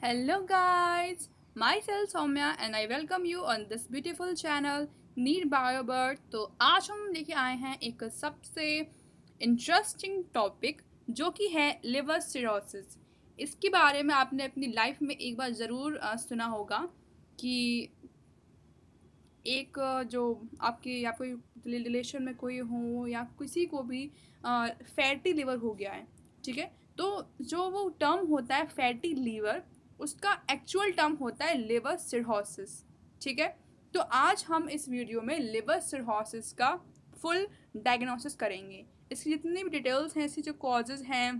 Hello guys, myself Soumya and I welcome you on this beautiful channel Need BioBird। तो आज हम लेके आए हैं एक सबसे इंटरेस्टिंग टॉपिक जो कि है लिवर सिरोसिस। इसके बारे में आपने अपनी लाइफ में एक बार ज़रूर सुना होगा कि एक जो आपके या कोई रिलेशन में कोई हो या किसी को भी फैटी लिवर हो गया है। ठीक है, तो जो वो टर्म होता है फैटी लीवर, उसका एक्चुअल टर्म होता है लिवर सिरहोसिस। ठीक है, तो आज हम इस वीडियो में लिवर सिरहोसिस का फुल डायग्नोसिस करेंगे। इसकी जितनी भी डिटेल्स हैं, इसकी जो कॉजेज़ हैं,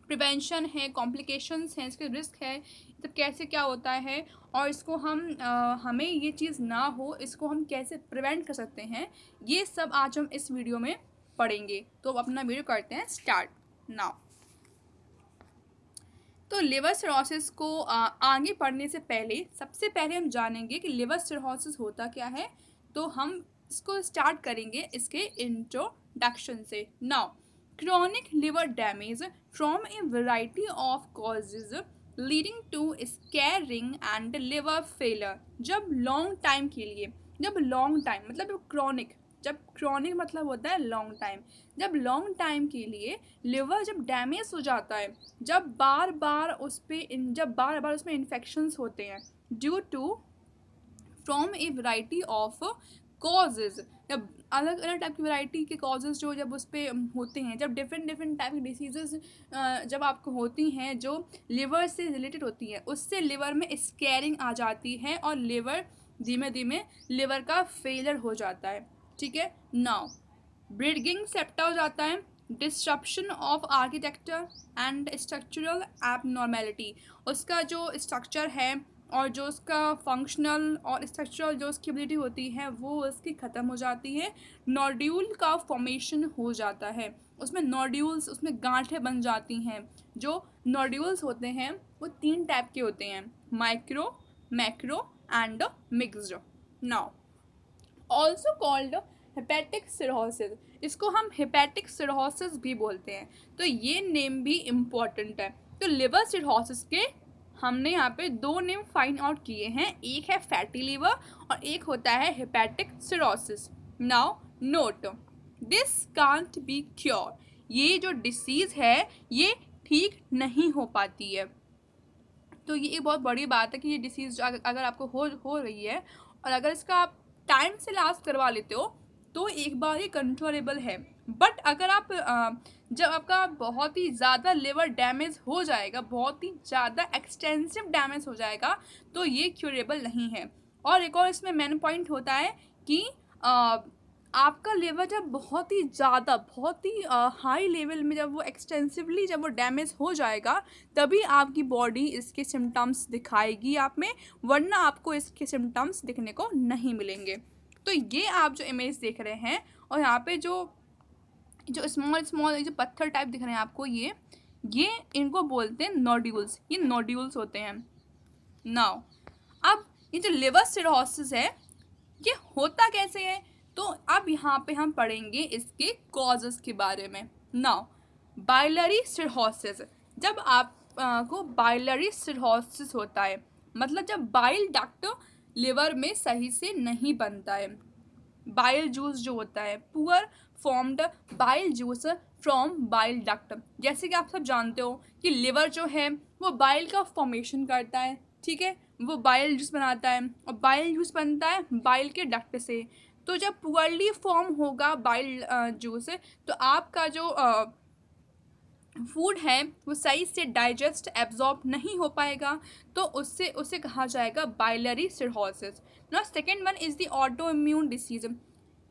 प्रिवेंशन है, कॉम्प्लिकेशंस हैं, इसके रिस्क है, तो कैसे क्या होता है और इसको हमें ये चीज़ ना हो, इसको हम कैसे प्रिवेंट कर सकते हैं, ये सब आज हम इस वीडियो में पढ़ेंगे। तो अब अपना वीडियो करते हैं स्टार्ट नाउ। तो लिवर सिरोसिस को आगे पढ़ने से पहले सबसे पहले हम जानेंगे कि लिवर सिरोसिस होता क्या है। तो हम इसको स्टार्ट करेंगे इसके इंट्रोडक्शन से। Now, chronic liver damage from a variety of causes leading to scarring and liver failure। जब लॉन्ग टाइम के लिए, जब लॉन्ग टाइम मतलब क्रॉनिक, जब क्रॉनिक मतलब होता है लॉन्ग टाइम, जब लॉन्ग टाइम के लिए लिवर जब डैमेज हो जाता है, जब बार बार उसमें इन्फेक्शंस होते हैं due to from a variety of causes, जब अलग अलग टाइप की वैरायटी के कॉजेज़ जो जब उस पर होते हैं, जब डिफरेंट टाइप की डिसीज़ेज जब आपको होती हैं जो लिवर से रिलेटेड होती हैं, उससे लिवर में स्कैरिंग आ जाती है और लिवर धीमे धीमे लिवर का फेलियर हो जाता है। ठीक है, नाउ ब्रीडिंग सेप्टा हो जाता है, disruption of architecture and structural abnormality, उसका जो स्ट्रक्चर है और जो उसका फंक्शनल और स्ट्रक्चरल जो उसकी एबिलिटी होती है वो उसकी ख़त्म हो जाती है। नोड्यूल का फॉर्मेशन हो जाता है, उसमें नोड्यूल्स, उसमें गांठें बन जाती हैं। जो नोड्यूल्स होते हैं वो 3 टाइप के होते हैं, micro, macro and mixed. Now also called hepatic cirrhosis, इसको हम हेपेटिक सिरोसिस भी बोलते हैं। तो ये नेम भी इम्पॉर्टेंट है। तो लिवर सिरोसिस के हमने यहाँ पे 2 नेम फाइंड आउट किए हैं, एक है फैटी लिवर और एक होता है hepatic cirrhosis. Now note, this can't be cure, ये जो डिसीज़ है ये ठीक नहीं हो पाती है। तो ये एक बहुत बड़ी बात है कि ये डिसीज़ अगर आपको हो रही है और अगर इसका आप टाइम से इलाज करवा लेते हो तो एक बार ये कंट्रोलेबल है। बट अगर आप जब आपका बहुत ही ज़्यादा लिवर डैमेज हो जाएगा, बहुत ही ज़्यादा एक्सटेंसिव डैमेज हो जाएगा, तो ये क्यूरेबल नहीं है। और एक और इसमें मेन पॉइंट होता है कि आपका लिवर जब बहुत ही ज़्यादा, बहुत ही हाई लेवल में जब वो एक्सटेंसिवली जब वो डैमेज हो जाएगा, तभी आपकी बॉडी इसके सिम्टम्स दिखाएगी आप में, वरना आपको इसके सिम्टम्स दिखने को नहीं मिलेंगे। तो ये आप जो इमेज देख रहे हैं और यहाँ पे जो जो स्मॉल स्मॉल जो पत्थर टाइप दिख रहे हैं आपको, ये इनको बोलते हैं नोड्यूल्स, ये नोड्यूल्स होते हैं। नाउ अब ये जो लिवर सिरोसिस है ये होता कैसे है, तो अब यहाँ पे हम पढ़ेंगे इसके कॉजेस के बारे में। नाउ बाइलरी सिरोसिस, जब आप को बाइलरी सिरोसिस होता है, मतलब जब बाइल डक्ट लिवर में सही से नहीं बनता है, बाइल जूस जो होता है, poor formed bile juice from bile duct. जैसे कि आप सब जानते हो कि लिवर जो है वो बाइल का फॉर्मेशन करता है, ठीक है, वो बाइल जूस बनाता है और बाइल जूस बनता है बाइल के डक्ट से। तो जब पुअरली फॉर्म होगा बाइल जूस, तो आपका जो फूड है वो सही से डाइजेस्ट एब्जॉर्ब नहीं हो पाएगा, तो उससे उसे कहा जाएगा biliary cirrhosis. Now second one is the auto immune disease.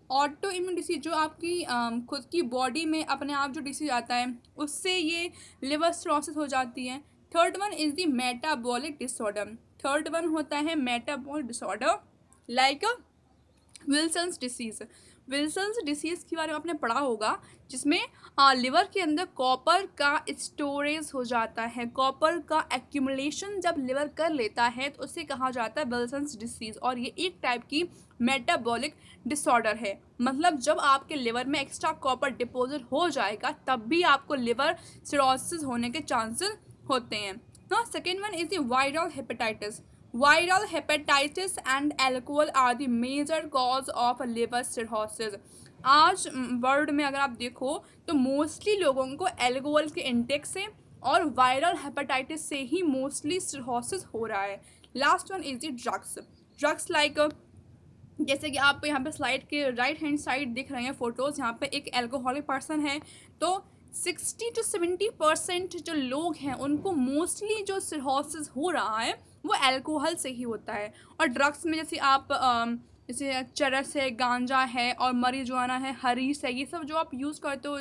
Auto immune disease जो आपकी खुद की बॉडी में अपने आप जो डिसीज आता है उससे ये लिवर सिरोसिस हो जाती है। Third one is the metabolic disorder, third one होता है metabolic disorder like Wilson's disease. Wilson's disease के बारे में आपने पढ़ा होगा, जिसमें लिवर के अंदर कॉपर का स्टोरेज हो जाता है, कॉपर का एक्यूमुलेशन जब लिवर कर लेता है तो उसे कहा जाता है विल्सन्स डिसीज़। और ये एक टाइप की मेटाबॉलिक डिसऑर्डर है, मतलब जब आपके लिवर में एक्स्ट्रा कॉपर डिपॉजिट हो जाएगा तब भी आपको लिवर सिरोसिस होने के चांसेस होते हैं। Now second one is the viral hepatitis. Viral hepatitis and alcohol are the major cause of liver cirrhosis. आज वर्ल्ड में अगर आप देखो तो मोस्टली लोगों को एल्कोहल के इंटेक से और वायरल हेपेटाइटिस से ही मोस्टली cirrhosis हो रहा है. Last one is the drugs. Drugs like जैसे कि आप यहाँ पे स्लाइड के राइट हैंड साइड दिख रहे हैं फोटोज़, यहाँ पे एक एल्कोहलिक पर्सन है. तो 60 to 70% जो लोग हैं उनको मोस्टली जो cirrhosis हो रहा है वो अल्कोहल से ही होता है. और ड्रग्स में जैसे आप जैसे चरस है, गांजा है और marijuana है, हरीस है, ये सब जो आप यूज़ करते हो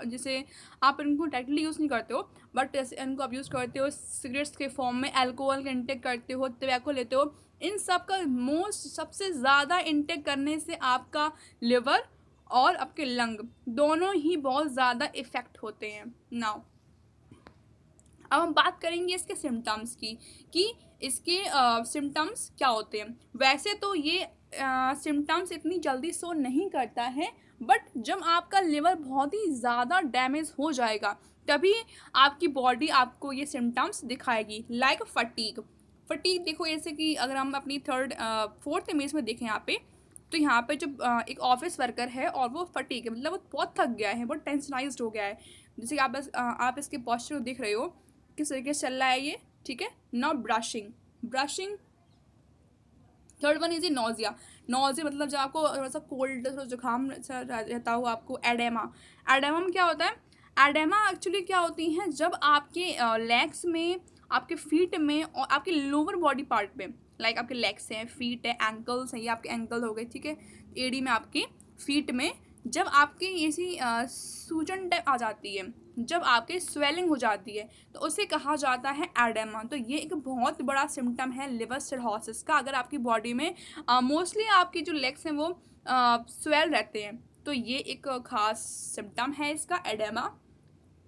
जिसे आप इनको डायरेक्टली यूज़ नहीं करते हो बट जैसे इनको आप यूज़ करते हो सिगरेट्स के फॉर्म में, अल्कोहल का इंटेक करते हो, टबैको लेते हो, इन सब का सबसे ज़्यादा इंटेक करने से आपका लिवर और आपके लंग दोनों ही बहुत ज़्यादा इफ़ेक्ट होते हैं. नाउ अब हम बात करेंगे इसके सिम्टम्स की कि इसके सिम्टम्स क्या होते हैं. वैसे तो ये सिम्टम्स इतनी जल्दी शो नहीं करता है बट जब आपका लिवर बहुत ही ज़्यादा डैमेज हो जाएगा तभी आपकी बॉडी आपको ये सिम्टम्स दिखाएगी. Like fatigue. फटीग देखो जैसे कि अगर हम अपनी फोर्थ इमेज में देखें यहाँ पे तो यहाँ पे जो एक ऑफिस वर्कर है और वो फटीग है, मतलब वो बहुत थक गया है, बहुत टेंशनाइज्ड हो गया है. जैसे कि आप इसके पॉस्चर देख रहे हो किस तरीके से चल रहा है ये, ठीक है. Now brushing. Third one is nausea. Nausea मतलब जब आपको थोड़ा सा कोल्ड जुकाम रहता हो आपको. एडेमा में क्या होता है? एडेमा एक्चुअली क्या होती हैं जब आपके लेग्स में, आपके फीट में और आपके लोअर बॉडी पार्ट में, लाइक आपके लेग्स हैं, फीट है, एंकल्स हैं, ये आपके एंकल हो गए, ठीक है, एडी में आपके फीट में जब आपके ऐसी सूजन टाइप आ जाती है, जब आपके स्वेलिंग हो जाती है तो उसे कहा जाता है एडेमा. तो ये एक बहुत बड़ा सिम्टम है लिवर सिरहोसिस का. अगर आपकी बॉडी में मोस्टली आपकी जो लेग्स हैं वो स्वेल रहते हैं तो ये एक खास सिम्टम है इसका, oedema.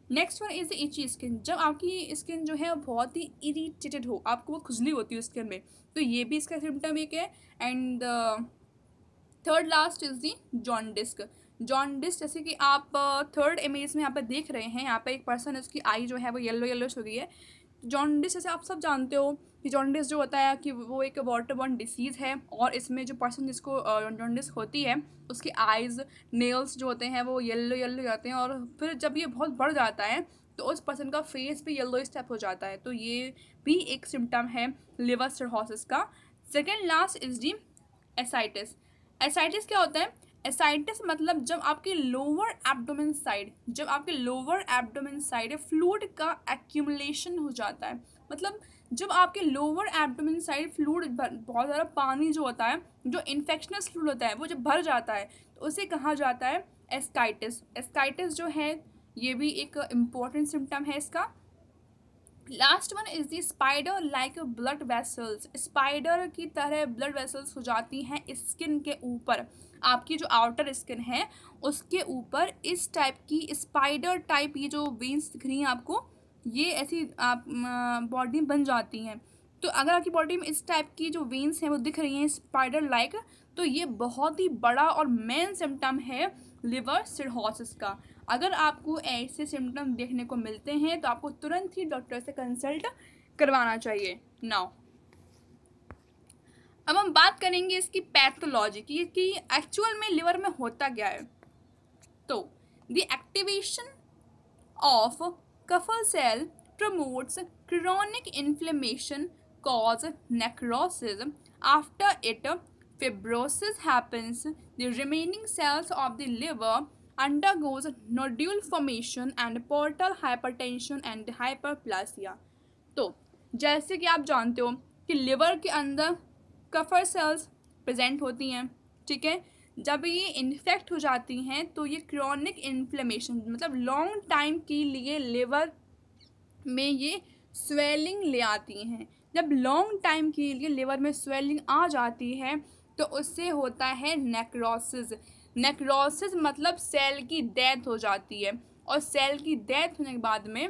Next one is इची skin. जब आपकी स्किन जो है बहुत ही इरिटेटेड हो, आपको वो खुजली होती है स्किन में, तो ये भी इसका सिम्टम एक है. And third last is the jaundice. Jaundice जैसे कि आप थर्ड इमेज में यहाँ पे देख रहे हैं, यहाँ पे एक पर्सन, उसकी आई जो है वो येलो हो गई है. जॉन्डिस जैसे आप सब जानते हो कि जॉन्डिस जो होता है कि वो एक वाटर बॉर्न डिसीज़ है और इसमें जो पर्सन जिसको जॉन्डिस होती है उसके आइज़, नेल्स जो होते हैं वो येलो जाते हैं और फिर जब ये बहुत बढ़ जाता है तो उस पर्सन का फेस भी येलो स्टेप हो जाता है. तो ये भी एक सिम्टम है लिवर सिरहोसिस का. Second last is the ascites. Ascites क्या होता है? एसाइटिस मतलब जब आपके लोअर एब्डोमेन साइड फ्लूइड का एक्यूमुलेशन हो जाता है. मतलब जब आपके लोअर एब्डोमेन साइड फ्लूइड, बहुत ज़्यादा पानी जो होता है, जो इन्फेक्शनस फ्लूइड होता है, वो जब भर जाता है तो उसे कहा जाता है एस्काइटिस. एस्काइटिस जो है ये भी एक इम्पोर्टेंट सिम्टम है इसका. Last one is the spider like blood vessels. Spider की तरह ब्लड वेसल्स हो जाती हैं स्किन के ऊपर. आपकी जो आउटर स्किन है उसके ऊपर इस टाइप की स्पाइडर टाइप ये जो वेन्स दिख रही हैं आपको, ये ऐसी आप बॉडी में बन जाती हैं. तो अगर आपकी बॉडी में इस टाइप की जो वेन्स हैं वो दिख रही हैं स्पाइडर लाइक, तो ये बहुत ही बड़ा और मेन सिम्टम है लिवर सिरहोसिस का. अगर आपको ऐसे सिम्टम देखने को मिलते हैं तो आपको तुरंत ही डॉक्टर से कंसल्ट करवाना चाहिए. नाउ अब हम बात करेंगे इसकी पैथोलॉजी की कि एक्चुअल में लिवर में होता क्या है. तो the activation of Kupffer cell promotes chronic inflammation cause necrosis. After it, fibrosis happens. The remaining cells of the liver undergoes nodule formation and portal hypertension and hyperplasia. तो जैसे कि आप जानते हो कि लिवर के अंदर कफर सेल्स प्रेजेंट होती हैं, ठीक है. जब ये इन्फेक्ट हो जाती हैं तो ये क्रोनिक इन्फ्लेमेशन मतलब लॉन्ग टाइम के लिए लिवर में ये स्वेलिंग ले आती हैं. जब लॉन्ग टाइम के लिए लिवर में स्वेलिंग आ जाती है तो उससे होता है नेक्रोसिस. नेक्रोसिस मतलब सेल की डेथ हो जाती है और सेल की डेथ होने के बाद में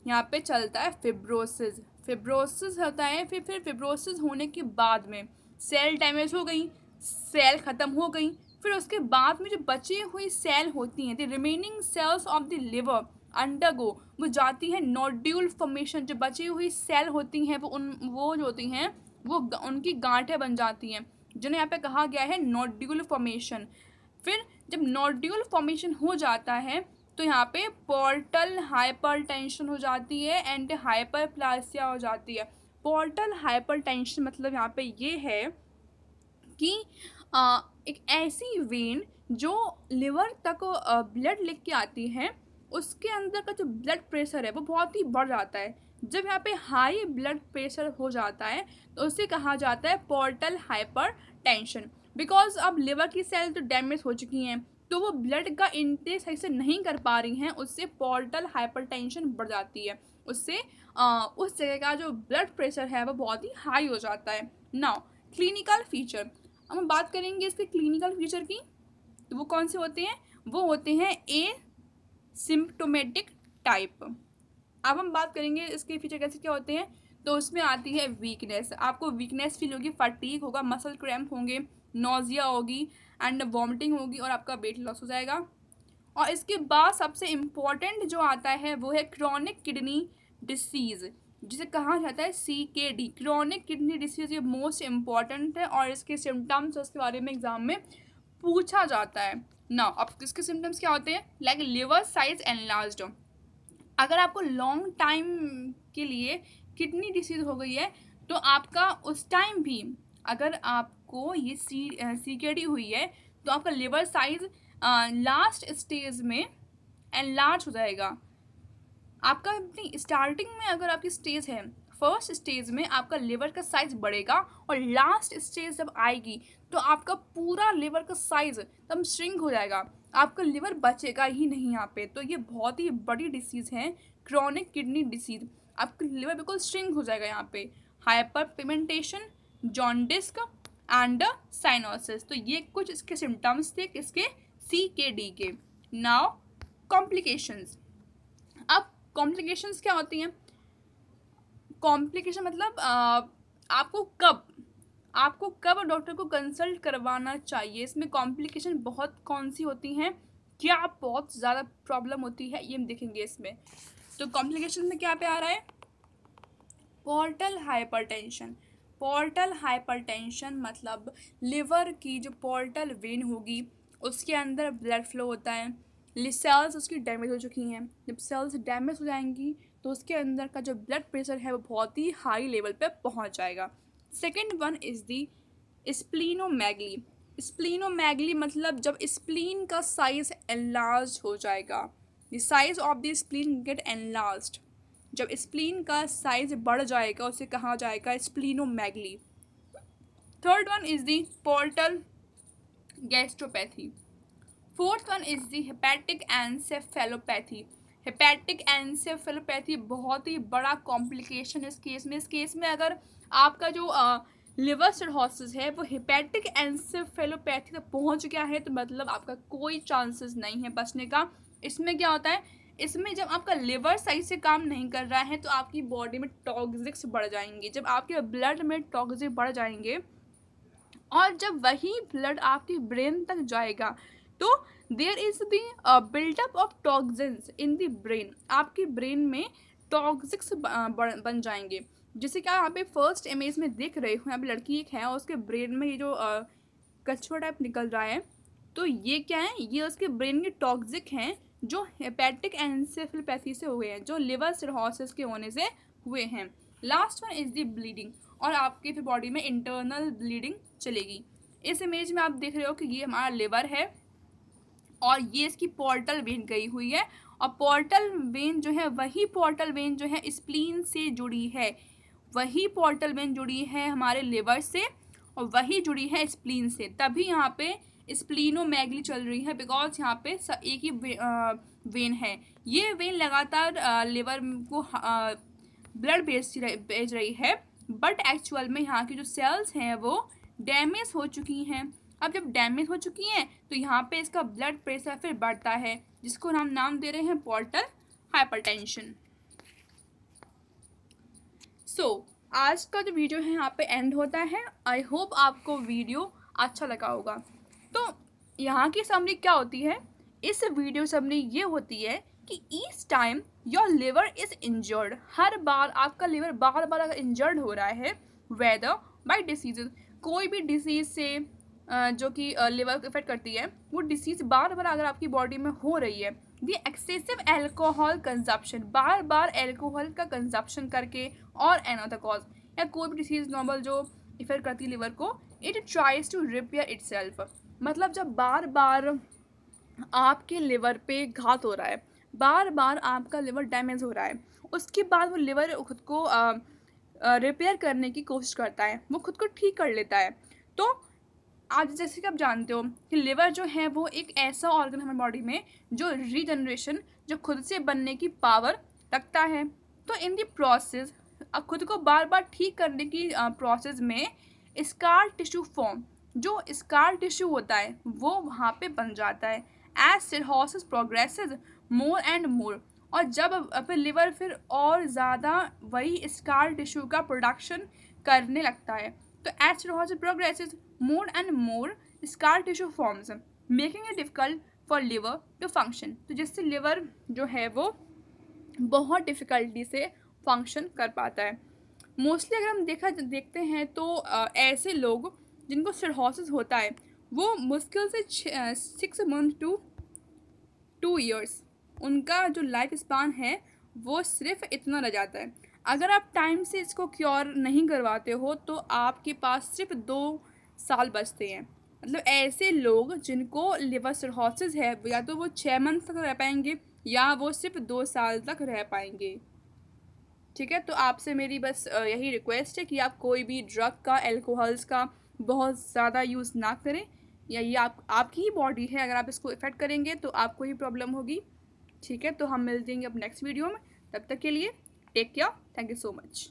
यहाँ पे चलता है फिब्रोसिस. फिब्रोसिस होता है, फिर फिब्रोसिस होने के बाद में सेल डैमेज हो गई, सेल ख़त्म हो गई, फिर उसके बाद में जो बची हुई सेल होती हैं, the remaining cells of the liver undergo, वो जाती है नोड्यूल फॉर्मेशन, जो बची हुई सेल होती हैं वो जो होती हैं वो उनकी गांठें बन जाती हैं, जिन्हें यहाँ पे कहा गया है नोड्यूल फॉर्मेशन। फिर जब नोड्यूल फॉर्मेशन हो जाता है तो यहाँ पे पोर्टल हाइपरटेंशन हो जाती है एंड हाइपरप्लासिया हो जाती है। पोर्टल हाइपरटेंशन मतलब यहाँ पे ये है कि एक ऐसी वेन जो लिवर तक ब्लड लेके आती है, उसके अंदर का जो ब्लड प्रेशर है वो बहुत ही बढ़ जाता है। जब यहाँ पे हाई ब्लड प्रेशर हो जाता है तो उसे कहा जाता है पोर्टल हाइपरटेंशन। बिकॉज अब लिवर की सेल तो डैमेज हो चुकी हैं, तो वो ब्लड का इंटेक सही से नहीं कर पा रही हैं, उससे पोर्टल हाइपरटेंशन बढ़ जाती है, उससे उस जगह का जो ब्लड प्रेशर है वो बहुत ही हाई हो जाता है। नाउ क्लिनिकल फीचर, अब हम बात करेंगे इसके क्लिनिकल फीचर की, तो वो कौन से होते हैं? वो होते हैं ए सिम्प्टोमेटिक टाइप। अब हम बात करेंगे इसके फीचर कैसे क्या होते हैं, तो उसमें आती है वीकनेस, आपको वीकनेस फील होगी, फटीग होगा, मसल क्रैम्प होंगे, नोजिया होगी एंड वॉमिटिंग होगी और आपका वेट लॉस हो जाएगा। और इसके बाद सबसे इम्पॉर्टेंट जो आता है वो है क्रॉनिक किडनी डिसीज़, जिसे कहा जाता है CKD, क्रॉनिक किडनी डिसीज़। ये मोस्ट इम्पॉर्टेंट है और इसके सिम्टम्स उसके बारे में एग्जाम में पूछा जाता है ना। अब इसके सिम्टम्स क्या होते हैं? लाइक लिवर साइज एनलार्ज्ड, अगर आपको लॉन्ग टाइम के लिए किडनी डिसीज़ हो गई है तो आपका उस टाइम भी अगर आपको ये CKD हुई है तो आपका लिवर साइज लास्ट स्टेज में एनलार्ज हो जाएगा। आपका अपनी स्टार्टिंग में अगर आपकी स्टेज है, फर्स्ट स्टेज में आपका लिवर का साइज बढ़ेगा और लास्ट स्टेज जब आएगी तो आपका पूरा लिवर का साइज तब श्रिंक हो जाएगा, आपका लिवर बचेगा ही नहीं यहाँ पे। तो ये बहुत ही बड़ी डिसीज़ है क्रॉनिक किडनी डिसीज़, आपका लिवर बिल्कुल श्रिंक हो जाएगा यहाँ पे। Hyper pigmentation, jaundice and cyanosis, तो ये कुछ इसके सिम्टम्स थे किसके? CKD के। नाउ कॉम्प्लिकेशंस, अब कॉम्प्लिकेशंस क्या होती हैं? कॉम्प्लिकेशन मतलब आपको कब डॉक्टर को कंसल्ट करवाना चाहिए, इसमें कॉम्प्लिकेशन बहुत कौन सी होती हैं, क्या बहुत ज़्यादा प्रॉब्लम होती है, ये हम देखेंगे इसमें। तो कॉम्प्लिकेशन में क्या पे आ रहा है? Portal hypertension. पोर्टल हाइपरटेंशन मतलब लिवर की जो पोर्टल वेन होगी उसके अंदर ब्लड फ्लो होता है, सेल्स उसकी डैमेज हो चुकी हैं, जब सेल्स डैमेज हो जाएंगी तो उसके अंदर का जो ब्लड प्रेशर है वो बहुत ही हाई लेवल पे पहुंच जाएगा। Second one is the splenomegaly. Splenomegaly मतलब जब स्प्लीन का साइज एनलार्ज हो जाएगा, the size of the spleen get enlarged, जब स्प्लीन का साइज बढ़ जाएगा उसे कहा जाएगा splenomegaly. Third one is the portal gastropathy. Fourth one is the hepatic encephalopathy. Hepatic encephalopathy बहुत ही बड़ा कॉम्प्लिकेशन है इस केस में। इस केस में अगर आपका जो लिवर सिरोसिस है वो हेपेटिक एनसेफेलोपैथी तक पहुंच गया है तो मतलब आपका कोई चांसेस नहीं है बचने का। इसमें क्या होता है? इसमें जब आपका लिवर सही से काम नहीं कर रहा है तो आपकी बॉडी में टॉक्सिक्स बढ़ जाएंगे, जब आपके ब्लड में टॉक्सिक बढ़ जाएंगे और जब वही ब्लड आपके ब्रेन तक जाएगा तो there is the buildup of toxins in the brain, आपके ब्रेन में टॉक्सिक्स बन जाएंगे। जैसे कि आप यहाँ पे फर्स्ट इमेज में देख रहे हो, यहाँ पे लड़की एक है और उसके ब्रेन में ये जो कछुआ टाइप निकल रहा है, तो ये क्या है? ये उसके ब्रेन के टॉक्सिक हैं जो हेपेटिक एनसेफेलोपैथी से हुए हैं, जो लिवर सिरोसिस के होने से हुए हैं। Last one is the bleeding, और आपके फिर बॉडी में इंटरनल ब्लीडिंग चलेगी। इस इमेज में आप देख रहे हो कि ये हमारा लिवर है और ये इसकी पोर्टल वेन गई हुई है, और पोर्टल वेन जो है वही पोर्टल वेन जो है स्प्लीन से जुड़ी है, वही पोर्टल वेन जुड़ी है हमारे लिवर से और वही जुड़ी है स्प्लीन से, तभी यहाँ पे स्प्लीनोमेगली चल रही है बिकॉज यहाँ पे एक ही वेन है। ये वेन लगातार लिवर को ब्लड भेज रही है, बट एक्चुअल में यहाँ की जो सेल्स हैं वो डैमेज हो चुकी हैं। अब जब डैमेज हो चुकी हैं तो यहाँ पे इसका ब्लड प्रेशर फिर बढ़ता है, जिसको हम नाम दे रहे हैं पोर्टल हाइपरटेंशन। आज का जो वीडियो है यहाँ पे एंड होता है। आई होप आपको वीडियो अच्छा लगा होगा। तो यहाँ की समरी क्या होती है? इस वीडियो समरी ये होती है कि each time your liver is injured, हर बार आपका लिवर बार बार अगर इंजर्ड हो रहा है, वेदर बाय डिसीजेज, कोई भी डिसीज से जो कि लिवर को इफेक्ट करती है, वो डिसीज बार बार अगर आपकी बॉडी में हो रही है, दी एक्सेसिव एल्कोहल कंजप्शन, बार बार एल्कोहल का कंजप्शन करके, और एनदर कॉज, या कोई भी डिसीज नॉर्मल जो इफेक्ट करती है लिवर को, it tries to repair itself, मतलब जब बार बार आपके लिवर पे घात हो रहा है, बार बार आपका लिवर डैमेज हो रहा है, उसके बाद वो लिवर खुद को रिपेयर करने की कोशिश करता है, वो खुद को ठीक कर लेता है। तो आज जैसे कि आप जानते हो कि लिवर जो है वो एक ऐसा ऑर्गन है हमारी बॉडी में जो रीजनरेशन, जो खुद से बनने की पावर रखता है। तो इन दी प्रोसेस, खुद को बार बार ठीक करने की प्रोसेस में स्कार टिश्यू फॉर्म, जो स्कार टिश्यू होता है वो वहाँ पे बन जाता है as cirrhosis progresses more and more, और जब फिर लिवर फिर और ज़्यादा वही स्कार टिश्यू का प्रोडक्शन करने लगता है, तो as cirrhosis progresses more and more scar tissue forms, making it difficult for liver to function। तो जिससे लिवर जो है वो बहुत डिफ़िकल्टी से फंक्शन कर पाता है। मोस्टली अगर हम देखते हैं तो ऐसे लोग जिनको सिरहोसिस होता है वो मुश्किल से 6 मंथ टू 2 ईयर्स, उनका जो लाइफ स्पान है वो सिर्फ इतना रह जाता है। अगर आप टाइम से इसको क्योर नहीं करवाते हो तो आपके पास सिर्फ 2 साल बचते हैं। मतलब ऐसे लोग जिनको लिवर सिरहोसिस है, या तो वो 6 मंथ तक रह पाएंगे या वो सिर्फ 2 साल तक रह पाएंगे। ठीक है, तो आपसे मेरी बस यही रिक्वेस्ट है कि आप कोई भी ड्रग का, एल्कोहल्स का बहुत ज़्यादा यूज़ ना करें, या ये आपकी ही बॉडी है, अगर आप इसको इफेक्ट करेंगे तो आपको ही प्रॉब्लम होगी। ठीक है, तो हम मिल जाएंगे अब नेक्स्ट वीडियो में, तब तक के लिए take care, thank you so much.